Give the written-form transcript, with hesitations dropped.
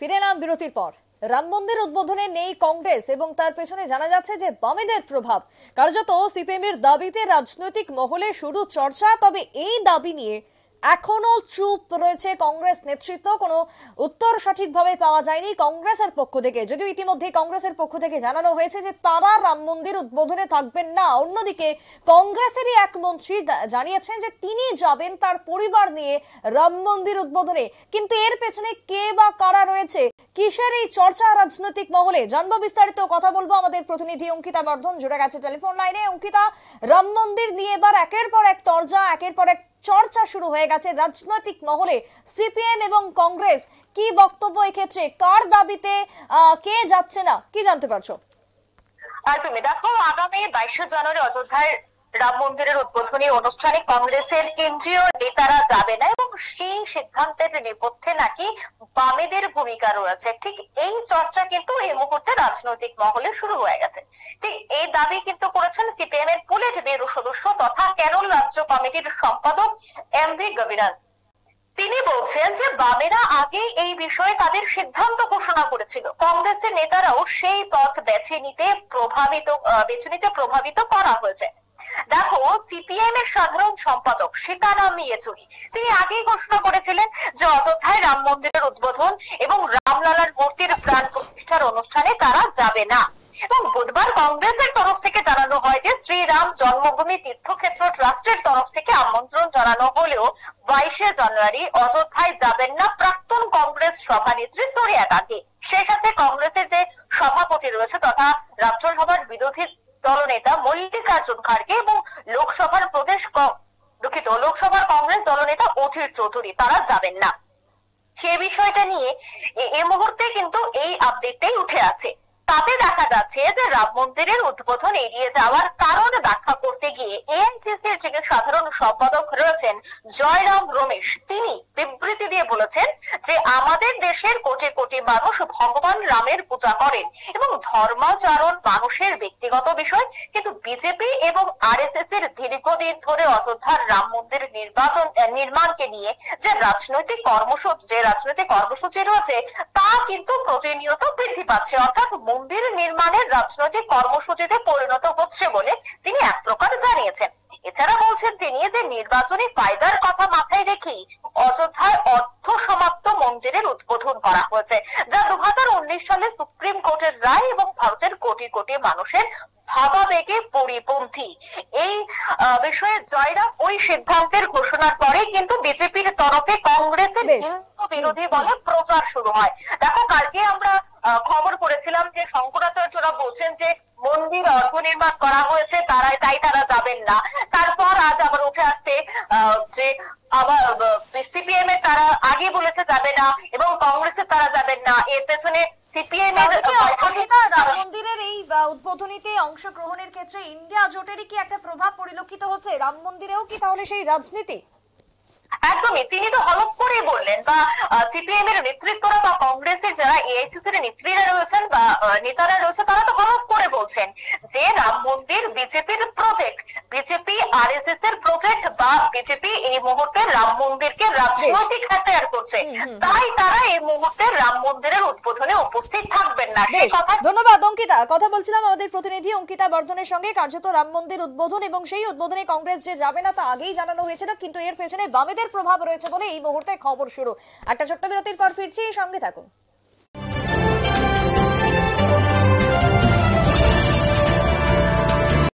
ফিরে এলাম বিরতির পর। রাম মন্দির উদ্বোধনে নেই কংগ্রেস এবং তার পেছনে জানা যাচ্ছে যে বামেদের প্রভাব। কার্যত সিপিএম এর দাবিতে রাজনৈতিক মহলে শুরু চর্চা, তবে এই দাবি নিয়ে এখনো চুপ রয়েছে কংগ্রেস নেতৃত্ব। কোনো উত্তর সঠিকভাবে পাওয়া যায়নি কংগ্রেসের পক্ষ থেকে, যদিও ইতিমধ্যে কংগ্রেসের পক্ষ থেকে জানানো হয়েছে যে তারা রাম মন্দির উদ্বোধনে থাকবেন না। অন্যদিকে কংগ্রেসেরই এক মন্ত্রী জানিয়েছেন যে তিনি যাবেন তার পরিবার নিয়ে রাম মন্দির উদ্বোধনে। কিন্তু এর পেছনে কে বা কারা রয়েছে, কিসের এই চর্চা রাজনৈতিক মহলে, জানবো বিস্তারিত। কথা বলবো আমাদের প্রতিনিধি অঙ্কিতা বর্ধন, জুড়ে গেছে টেলিফোন লাইনে। অঙ্কিতা, রাম মন্দির নিয়ে এবার একের পর এক তরজা, একের পর এক চর্চা শুরু হয়ে গেছে রাজনৈতিক মহলে। সিপিএম এবং কংগ্রেস কি বক্তব্য এক্ষেত্রে, কার দাবিতে কে যাচ্ছে না, কি জানতে পারছো? আর তুমি দেখো, আগামী 22শে জানুয়ারি অযোধ্যায় রাম মন্দিরের উদ্বোধনী অনুষ্ঠানে কংগ্রেসের কেন্দ্রীয় নেতারা যাবে না এবং সেই সিদ্ধান্তের নেপথ্যে নাকি বামেদের ভূমিকা রয়েছে। ঠিক এই চর্চা কিন্তু এই মুহূর্তে রাজনৈতিক মহলে শুরু হয়ে গেছে। ঠিক এই দাবি কিন্তু করেছেন সিপিএম এর পুলিট ব্যুরো সদস্য তথা কেরল রাজ্য কমিটির সম্পাদক এমভি গবিনাথ। তিনি বলছেন যে বামেরা আগে এই বিষয়ে তাদের সিদ্ধান্ত ঘোষণা করেছিল, কংগ্রেসের নেতারাও সেই পথ বেছে নিতে প্রভাবিত করা হয়েছে। দেখো, সিপিএম এর সাধারণ সম্পাদক সীতারাম ইয়েচুরি তিনি আগেই ঘোষণা করেছিলেন যে অযোধ্যায় রাম মন্দিরের উদ্বোধন এবং রামলালার মূর্তির প্রাণ প্রতিষ্ঠার অনুষ্ঠানে তারা যাবে না। এবং বুধবার কংগ্রেসের তরফ থেকে জানানো হয় যে শ্রীরাম জন্মভূমি তীর্থক্ষেত্র ট্রাস্টের তরফ থেকে আমন্ত্রণ জানানো হলেও 22শে জানুয়ারি অযোধ্যায় যাবেন না প্রাক্তন কংগ্রেস সভানেত্রী সোনিয়া গান্ধী। সেই সাথে কংগ্রেসের যে সভাপতি রয়েছে তথা রাজ্যসভার বিরোধী দলনেতা মল্লিকার্জুন খাড়গে এবং লোকসভার কংগ্রেস দলনেতা অধীর চৌধুরী তারা যাবেন না। সে বিষয়টা নিয়ে এই মুহূর্তে কিন্তু এই আপডেটটাই উঠে আছে। তাতে দেখা যাচ্ছে যে রাম মন্দিরের উদ্বোধন এড়িয়ে যাওয়ার কারণ ব্যাখ্যা করতে গিয়ে এআইসিসির যিনি সাধারণ সম্পাদক রয়েছেন জয়রাম রমেশ, তিনি বিবৃতি দিয়ে বলেছেন যে আমাদের দেশের কোটি কোটি মানুষ ভগবান রামের পূজা করেন এবং ধর্মাচরণ মানুষের ব্যক্তিগত বিষয়, কিন্তু বিজেপি এবং আরএসএস এর দীর্ঘদিন ধরে অযোধ্যার রাম মন্দির নির্মাণকে নিয়ে যে রাজনৈতিক কর্মসূচি রয়েছে তা কিন্তু প্রতিনিয়ত বৃদ্ধি পাচ্ছে, অর্থাৎ মন্দির নির্মাণের রাজনৈতিক কর্মসূচিতে পরিণত হচ্ছে বলে তিনি এক প্রকার জানিয়েছেন। এছাড়া বলছেন তিনি যে নির্বাচনী ফায়দার কথা মাথায় রেখেই অযোধ্যায় অর্ধ সমাপ্ত মন্দিরের উদ্বোধন করা হয়েছে, যা 2019 সালে সুপ্রিম কোর্টের রায় এবং ভারতের কোটি কোটি মানুষের ভাবাবেগে পরিপন্থী। এই বিষয়ে জয়রাম ওই সিদ্ধান্তের ঘোষণার পরে কিন্তু বিজেপির তরফে কংগ্রেসের হিন্দু বিরোধী বলে প্রচার শুরু হয়। দেখো, কালকে আমরা খবর করেছিলাম যে শঙ্করাচার্যরা বলছেন যে মন্দির অর্ধ নির্মাণ করা হয়েছে, তাই তারা যাবেন না। তারপর আজ আবার উঠে আসছে যে আবার সিপিএম এর তারা আগে বলেছে যাবে না এবং কংগ্রেসের তারা যাবেন না। এর পেছনে সিপিএম এর রাম মন্দিরের এই উদ্বোধনীতে অংশগ্রহণের ক্ষেত্রে ইন্ডিয়া জোটেরই কি একটা প্রভাব পরিলক্ষিত হচ্ছে? রাম মন্দিরেও কি তাহলে সেই রাজনীতি? একদমই, তিনি তো হলফ করেই বললেন, বা সিপিএম এর নেতৃত্বরা বা কংগ্রেসের যারা এআইসিসির নেত্রীরা রয়েছেন বা নেতারা রয়েছে তারা তো হলফ করে বলছেন যে রাম মন্দির বিজেপির প্রজেক্ট, বিজেপি আরএসএস এর প্রজেক্ট, বা বিজেপি এই মুহূর্তে রাম মন্দিরকে রাজনৈতিক হাতিয়ার করছে, তাই তারা এই মুহূর্তে রাম মন্দিরের উদ্বোধনে উপস্থিত থাকবেন না। সেই কথা। ধন্যবাদ অঙ্কিতা। কথা বলছিলাম আমাদের প্রতিনিধি অঙ্কিতা বর্ধনের সঙ্গে। কার্যত রাম মন্দির উদ্বোধন এবং সেই উদ্বোধনে কংগ্রেস যে যাবে না তা আগেই জানানো হয়েছিল, কিন্তু এর পেছনে বামেদের প্রভাব রয়েছে বলে এই মুহূর্তে খবর শুরু। একটা ছোট্ট বিরতির পর ফিরছি, সঙ্গে থাকুন।